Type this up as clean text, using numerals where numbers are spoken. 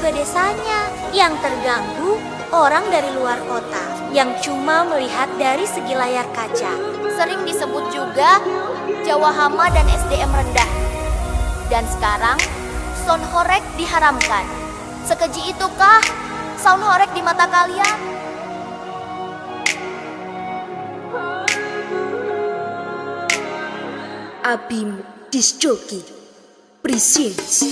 warga desanya. Yang terganggu orang dari luar kota yang cuma melihat dari segi layar kaca. Sering disebut juga Jawa hama dan SDM rendah. Dan sekarang sound horeg diharamkan. Sekeji itukah sound horeg di mata kalian? Abim Disc Jockey presents